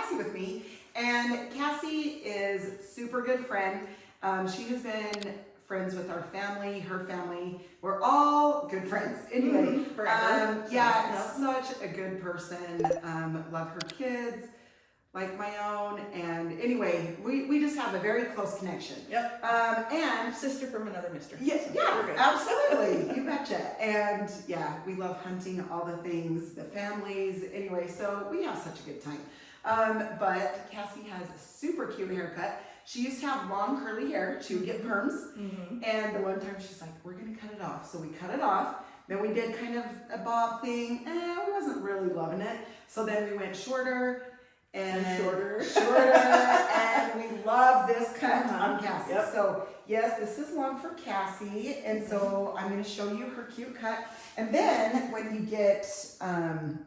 Cassie with me, and Cassie is super good friend. She has been friends with our family, her family. We're all good friends. Anyway, forever. Yeah, such a good person. Love her kids like my own, and anyway, we just have a very close connection. Yep. And sister from another mister. Yeah, absolutely. You betcha. And yeah, we love hunting, all the things, the families. Anyway, so we have such a good time. But Cassie has a super cute haircut. She used to have long curly hair. She would get perms. And the one time she's like, we're going to cut it off. So we cut it off. Then we did kind of a bob thing. We wasn't really loving it. So then we went shorter. And shorter, and we love this cut on Cassie. Yep. So yes, this is long for Cassie, and so I'm going to show you her cute cut. And then when you get,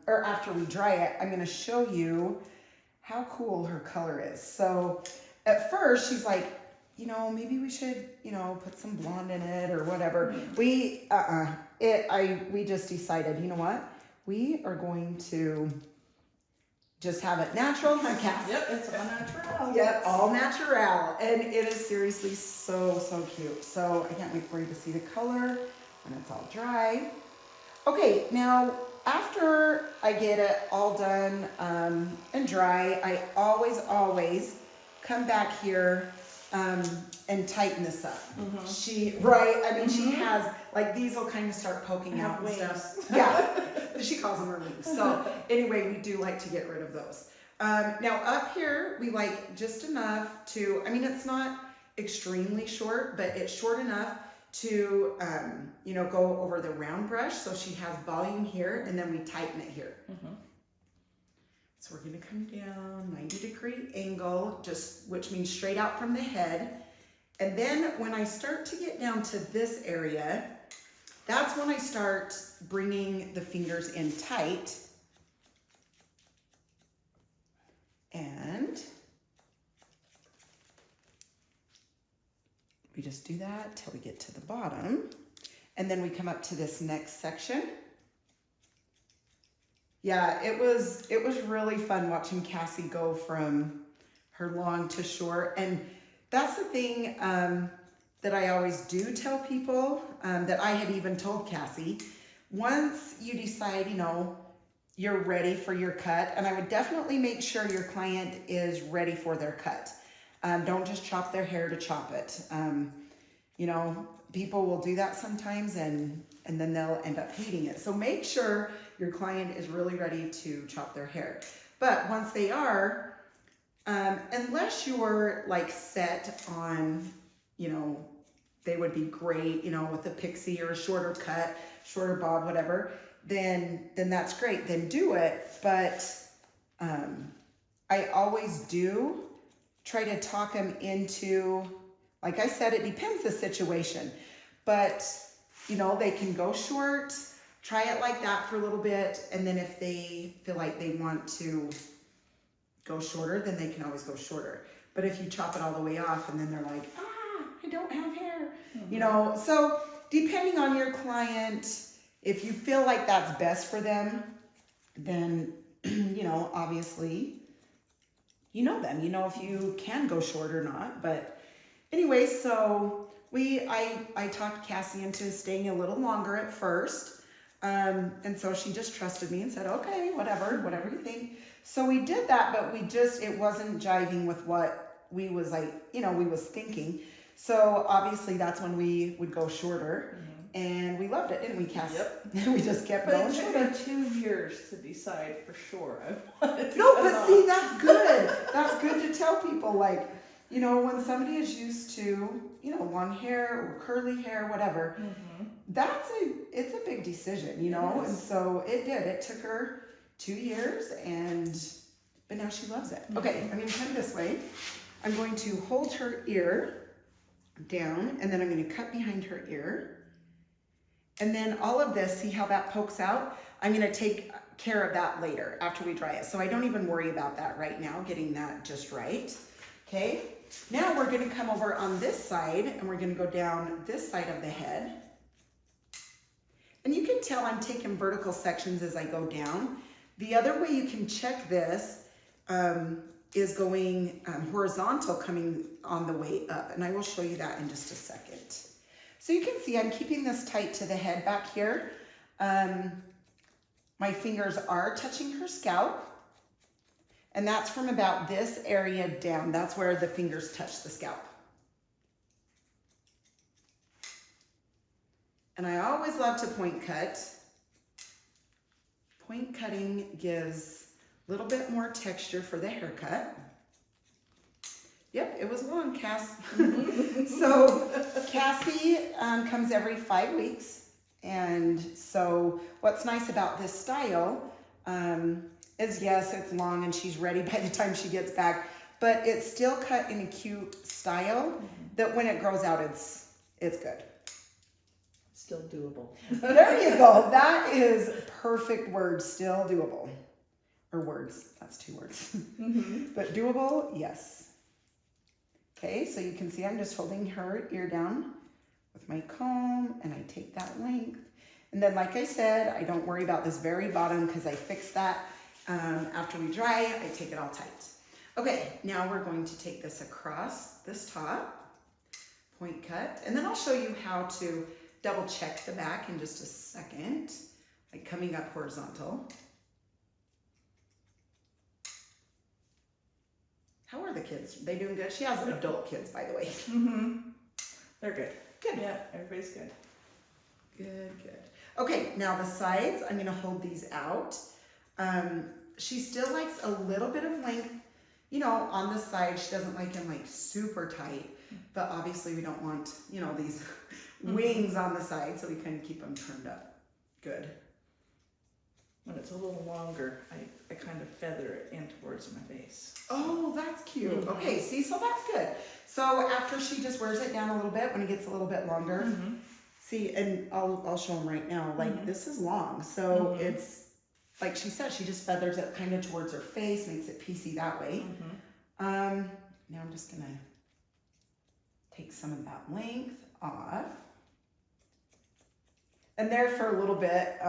or after we dry it, I'm going to show you how cool her color is. So at first she's like, you know, maybe we should, you know, put some blonde in it or whatever. We just decided, you know what, we are going to just have it natural, huh, Cassie? Yep, it's all natural. Yep, all natural. And it is seriously so, so cute. So I can't wait for you to see the color when it's all dry. Okay, now after I get it all done and dry, I always come back here and tighten this up. She has, like, these will kind of start poking out and stuff. Yeah, she calls them her wings. So anyway, we do like to get rid of those. Now up here, we like just enough to, I mean, it's not extremely short, but it's short enough to, you know, go over the round brush. So she has volume here, and then we tighten it here. So we're going to come down 90-degree angle, which means straight out from the head. And then when I start to get down to this area, that's when I start bringing the fingers in tight. And we just do that till we get to the bottom. And then we come up to this next section. Yeah, it was really fun watching Cassie go from her long to short. And that's the thing that I always do tell people, that I had even told Cassie. Once you decide, you know, you're ready for your cut, and I would definitely make sure your client is ready for their cut. Don't just chop their hair to chop it. You know, people will do that sometimes, and then they'll end up hating it. So make sure your client is really ready to chop their hair. But once they are, unless you're like set on, you know, they would be great, you know, with a pixie or a shorter cut, shorter bob, whatever, then that's great. Then do it. But I always do try to talk them into, like I said, it depends the situation. But, you know, they can go short, try it like that for a little bit, and then if they feel like they want to go shorter, then they can always go shorter. But if you chop it all the way off and then they're like, I don't have hair, you know, so depending on your client, if you feel like that's best for them, then, you know, obviously, you know them, you know if you can go short or not. But anyway, so I talked Cassie into staying a little longer at first. And so she just trusted me and said, okay, whatever you think. So we did that, but it wasn't jiving with what we was like, you know, we was thinking. So obviously that's when we would go shorter, and we loved it, didn't we, Cassie? Yep. We just kept going shorter. It took me 2 years to decide for sure. No, but see, that's good. That's good to tell people, like, you know, when somebody is used to, you know, long hair or curly hair, whatever, it's a big decision, you know. And so it took her 2 years, but now she loves it. Okay, I'm going to come this way. I'm going to hold her ear down, and then I'm going to cut behind her ear. And then all of this, see how that pokes out? I'm going to take care of that later after we dry it. So I don't even worry about that right now, getting that just right. Okay, now we're going to come over on this side, and we're going to go down this side of the head. And you can tell I'm taking vertical sections as I go down. The other way you can check this is going horizontal coming on the way up. And I will show you that in just a second. So you can see I'm keeping this tight to the head back here. My fingers are touching her scalp. And that's from about this area down. That's where the fingers touch the scalp. And I always love to point cut. Point cutting gives a little bit more texture for the haircut. Yep, it was long, Cass. So Cassie comes every 5 weeks. And so what's nice about this style is, yes, it's long and she's ready by the time she gets back, but it's still cut in a cute style that when it grows out, it's good. Still doable. There you go. That is perfect word. Still doable. Or words. That's 2 words. But doable, yes. Okay, so you can see I'm just holding her ear down with my comb, and I take that length. And then, like I said, I don't worry about this very bottom because I fix that after we dry. I take it all tight. Okay, now we're going to take this across this top, point cut, and then I'll show you how to double check the back in just a second, like coming up horizontal. How are the kids? They doing good? She has adult kids, by the way. They're good. Good. Yeah, everybody's good. Good, good. Okay, now the sides, I'm gonna hold these out. She still likes a little bit of length, you know, on the side. She doesn't like them like super tight, but obviously we don't want, you know, these wings on the side, so we kind of keep them turned up. Good. When it's a little longer, I kind of feather it in towards my face. Oh, that's cute. Okay, see, so that's good. So after she just wears it down a little bit, when it gets a little bit longer, see, and I'll show them right now, like this is long. So it's, like she said, she just feathers it kind of towards her face, makes it piecey that way. Now I'm just gonna take some of that length off. And there for a little bit,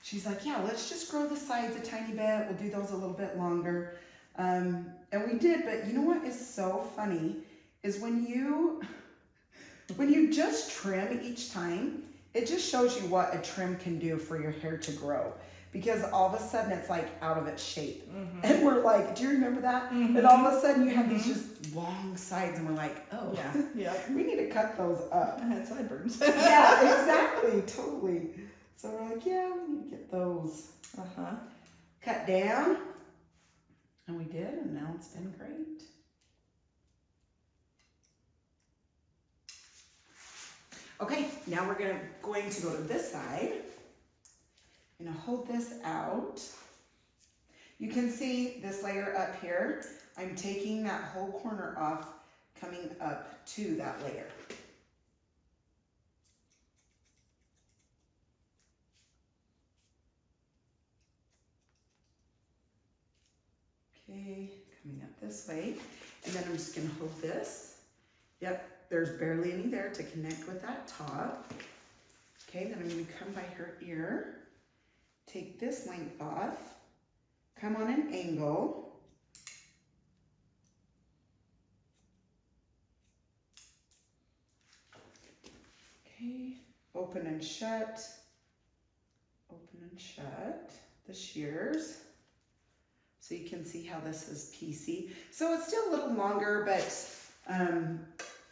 she's like, yeah, let's just grow the sides a tiny bit. We'll do those a little bit longer. And we did, but you know what is so funny is when you just trim each time, it just shows you what a trim can do for your hair to grow. Because all of a sudden it's like out of its shape. And we're like, do you remember that? And all of a sudden you have these just long sides and we're like, oh, yeah, we need to cut those up. I had sideburns. Yeah, exactly, totally. So we're like, yeah, we need to get those cut down. And we did, and now it's been great. Okay, now we're going to go to this side. I'm gonna hold this out. You can see this layer up here. I'm taking that whole corner off, coming up to that layer. Okay, coming up this way. And then I'm just gonna hold this. Yep, there's barely any there to connect with that top. Okay, then I'm gonna come by her ear, take this length off, come on an angle. Okay, open and shut the shears. So you can see how this is piecey. So it's still a little longer, but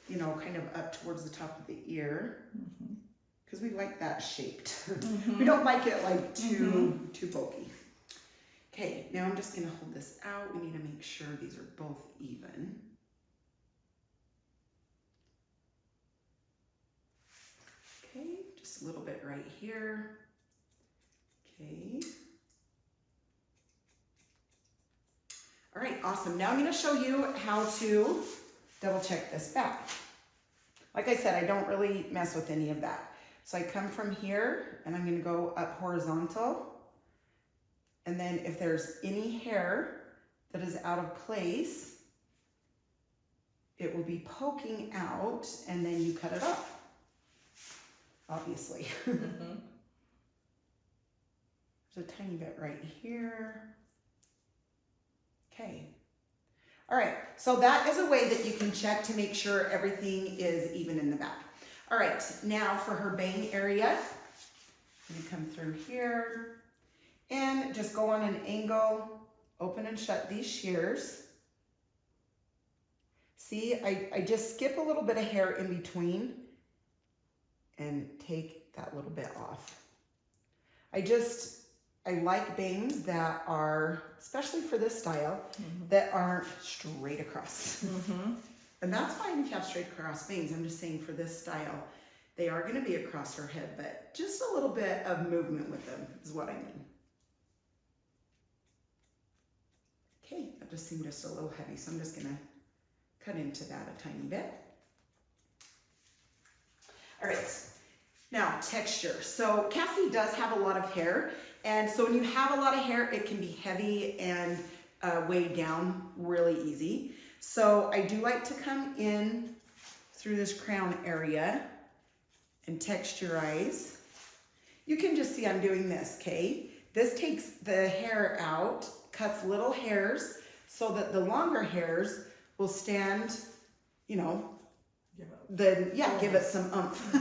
you know, kind of up towards the top of the ear. Because we like that shaped. We don't like it like too bulky. Okay, now I'm just gonna hold this out. We need to make sure these are both even. Okay, just a little bit right here. Okay. All right, awesome. Now I'm gonna show you how to double check this back. Like I said, I don't really mess with any of that. So I come from here and I'm gonna go up horizontal. And then if there's any hair that is out of place, it will be poking out and then you cut it off, obviously. There's a tiny bit right here. Okay, All right, so that is a way that you can check to make sure everything is even in the back. All right, now for her bang area, you come through here and just go on an angle, open and shut these shears. See, I just skip a little bit of hair in between and take that little bit off. I like bangs that are, especially for this style, that aren't straight across. And that's fine if you have straight across bangs. I'm just saying for this style, they are gonna be across her head, but just a little bit of movement with them is what I mean. Okay, that just seemed just a little heavy, so I'm just gonna cut into that a tiny bit. All right, now texture. So Cassie does have a lot of hair, and so when you have a lot of hair, it can be heavy and weighed down really easy. So I do like to come in through this crown area and texturize. You can just see I'm doing this, okay? This takes the hair out, cuts little hairs so that the longer hairs will stand, you know, give it some oomph.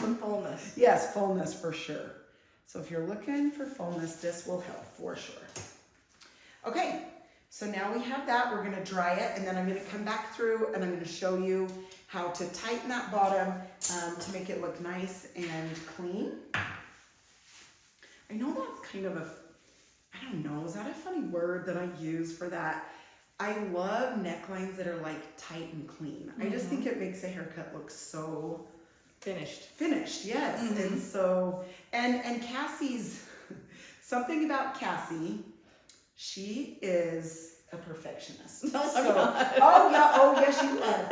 Some fullness. Yes, fullness for sure. So if you're looking for fullness, this will help for sure. Okay, so now we have that. We're gonna dry it, and then I'm gonna come back through and I'm gonna show you how to tighten that bottom to make it look nice and clean. I know that's kind of I don't know, is that a funny word that I use for that? I love necklines that are like tight and clean. I just think it makes a haircut look so finished, yes. And so, and Cassie's, something about Cassie, she is a perfectionist. Oh yes you are.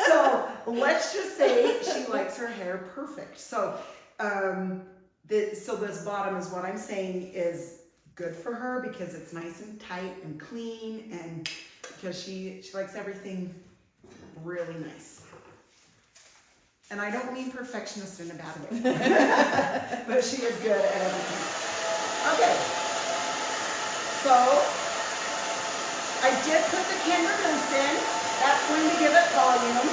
So let's just say she likes her hair perfect. So, so this bottom is what I'm saying is good for her because it's nice and tight and clean, and because she likes everything really nice. And I don't mean perfectionist in a bad way, but she is good at everything. Okay, so I did put the Kenra mousse in. That's going to give it volume.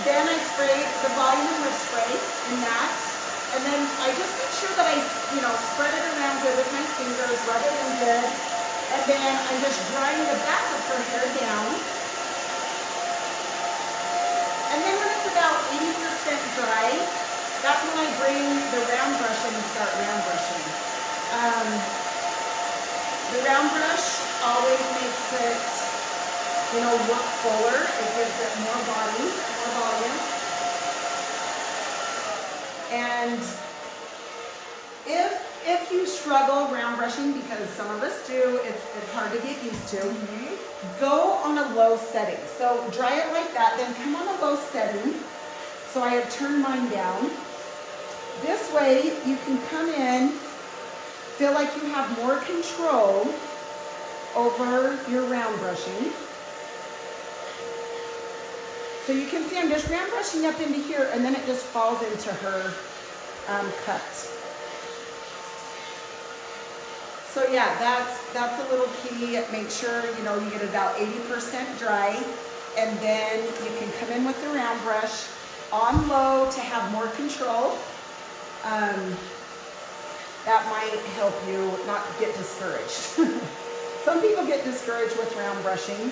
Then I sprayed the volume with spray in that. And then I just make sure that I, spread it around good with my fingers, rub it in good. And then I'm just drying the back of her hair down. And then when it's about 80% dry, that's when I bring the round brush in and start round brushing. The round brush always makes it, look fuller. It gives it more body, more volume. And if you struggle round brushing, because some of us do, it's hard to get used to, go on a low setting. So dry it like that, then come on a low setting. So I have turned mine down. This way you can come in, feel like you have more control over your round brushing. So you can see I'm just round brushing up into here, and then it just falls into her cut. So yeah, that's a little key. Make sure you get about 80% dry, and then you can come in with the round brush on low to have more control. That might help you not get discouraged. Some people get discouraged with round brushing.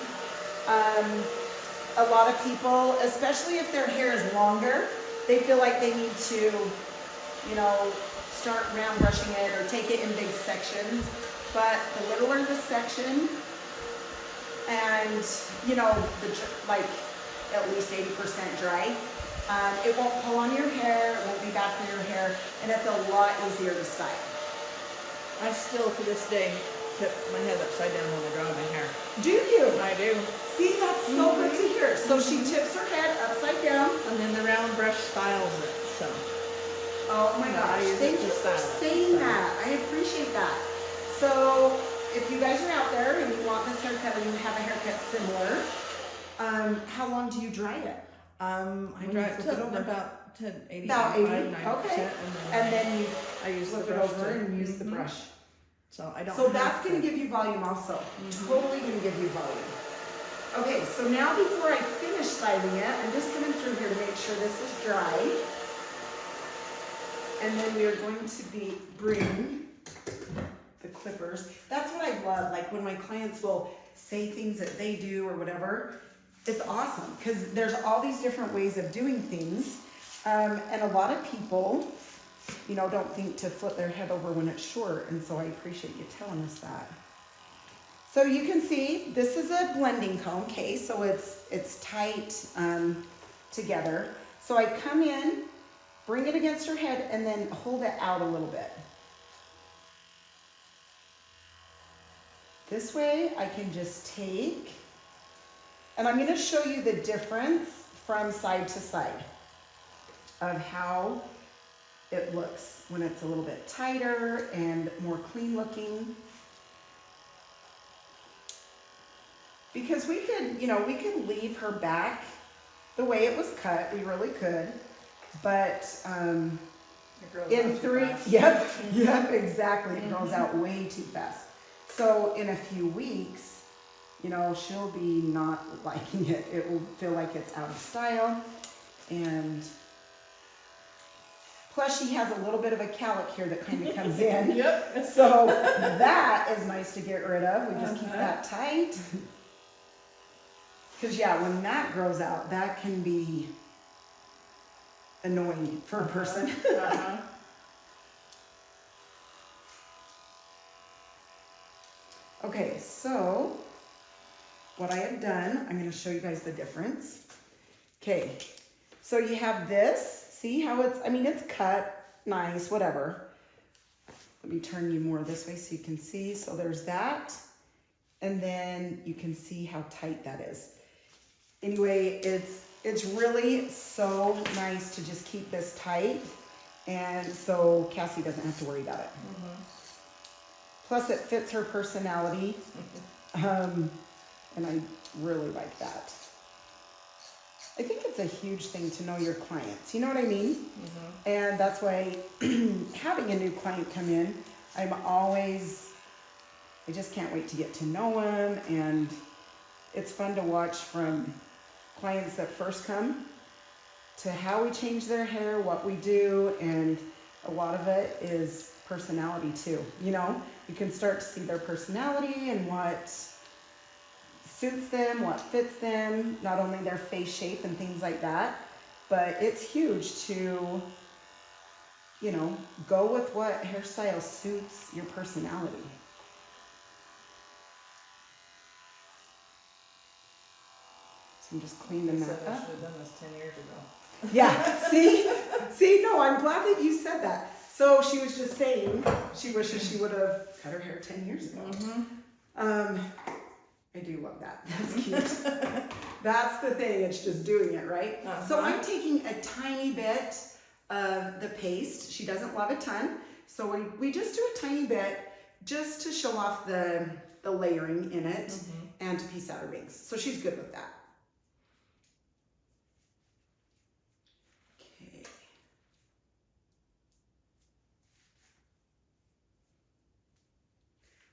A lot of people, especially if their hair is longer, they feel like they need to, start round brushing it or take it in big sections. But the littler the section, and like at least 80% dry, it won't pull on your hair, it won't be bad for your hair, and it's a lot easier to style. I still, to this day, tip my head upside down when I dry my hair. Do you? I do. See, that's so good to hear. So she tips her head upside down. And then the round brush styles it, so. Oh my gosh, thank you for saying that. I appreciate that. So if you guys are out there and you want this haircut or you have a haircut similar, how long do you dry it? I dry it till about 80, about 80, 90%. okay. And then you I use flip the it brush over and use the brush So I don't So have that's going to- to give you volume also. Mhm. Totally going to give you volume. Okay, so now before I finish styling it, I'm just coming through here to make sure this is dry. And then we are going to bring the clippers. That's what I love, like when my clients will say things that they do or whatever. It's awesome because there's all these different ways of doing things. And a lot of people, you know, don't think to flip their head over when it's short. And so I appreciate you telling us that. So you can see this is a blending comb, okay? So it's tight together. So I come in, bring it against her head, and then hold it out a little bit. This way I can just take, and I'm gonna show you the difference from side to side of how it looks when it's a little bit tighter and more clean looking. Because we could, you know, we could leave her back the way it was cut, we really could, but It grows in out too 3, fast. yep, exactly, it grows out way too fast. So in a few weeks, you know, she'll be not liking it. It will feel like it's out of style, and plus she has a little bit of a cowlick here that kind of comes in. Yep. So that is nice to get rid of. We just keep that tight. Because yeah, when that grows out, that can be annoying for a person. Okay, so what I have done, I'm going to show you guys the difference. Okay, so you have this. See how it's, I mean, it's cut nice, whatever. Let me turn you more this way so you can see. So there's that. And then you can see how tight that is. Anyway, it's really so nice to just keep this tight. And so Cassie doesn't have to worry about it. Plus it fits her personality. And I really like that. I think it's a huge thing to know your clients. You know what I mean? And that's why having a new client come in, I just can't wait to get to know them. And it's fun to watch from clients that first come to how we change their hair, what we do, and a lot of it is personality too. You know, you can start to see their personality and what suits them, what fits them, not only their face shape and things like that, but it's huge to, you know, go with what hairstyle suits your personality. So I'm just cleaning that I up. should have done this 10 years ago. Yeah, see, no, I'm glad that you said that. So she was just saying she wishes she would have cut her hair 10 years ago. I do love that. That's cute. That's the thing, it's just doing it, right? So I'm taking a tiny bit of the paste. She doesn't love a ton, so we just do a tiny bit just to show off the layering in it and to piece out her bangs. So she's good with that.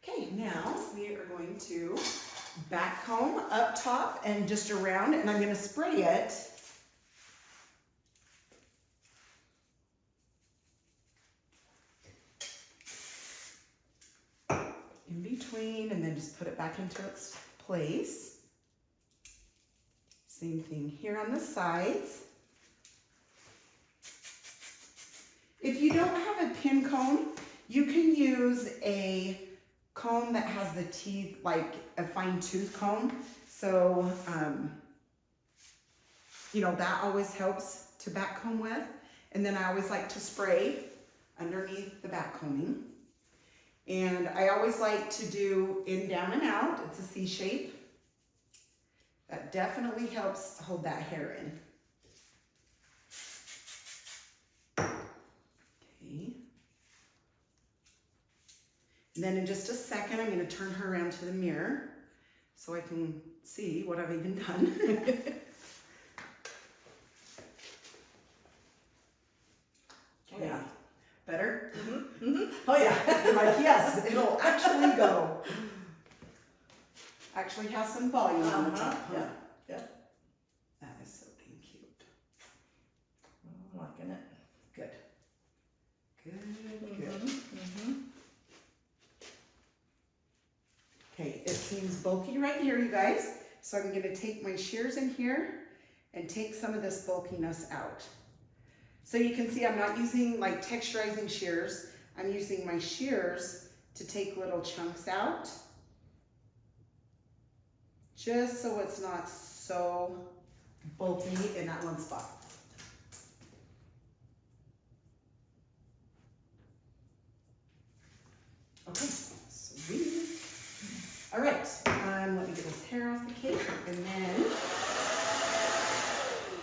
Okay, now we are going to back comb up top and just around, and I'm going to spray it in between, and then just put it back into its place. Same thing here on the sides. If you don't have a pin comb, you can use a comb that has the teeth, like a fine tooth comb. So, you know, that always helps to back comb with. And then I always like to spray underneath the back combing. And I always like to do in, down, and out. It's a C shape. That definitely helps hold that hair in. Okay. And then in just a second, I'm going to turn her around to the mirror so I can see what I've even done. Oh, yeah. Better? Oh yeah. You're like, yes, it'll actually go. Actually has some volume on the top. Huh? Yeah. Yeah. That is so dang cute. I'm liking it. Good. Good, good. Mm-hmm. Okay, it seems bulky right here, you guys. So I'm gonna take my shears in here and take some of this bulkiness out. So you can see I'm not using like texturizing shears. I'm using my shears to take little chunks out, just so it's not so bulky in that one spot. Okay, sweet. All right, let me get this hair off the cake, and then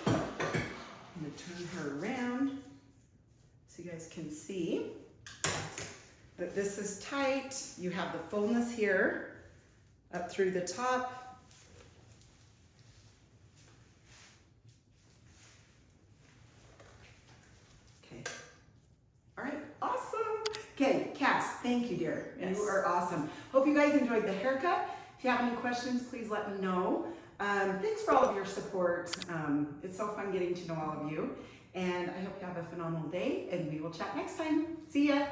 I'm gonna turn her around so you guys can see that this is tight. You have the fullness here up through the top. Okay. All right, awesome. Okay, Cass, thank you, dear. Yes. You are awesome. Hope you guys enjoyed the haircut. If you have any questions, please let me know. Thanks for all of your support. It's so fun getting to know all of you. And I hope you have a phenomenal day, and we will chat next time. See ya.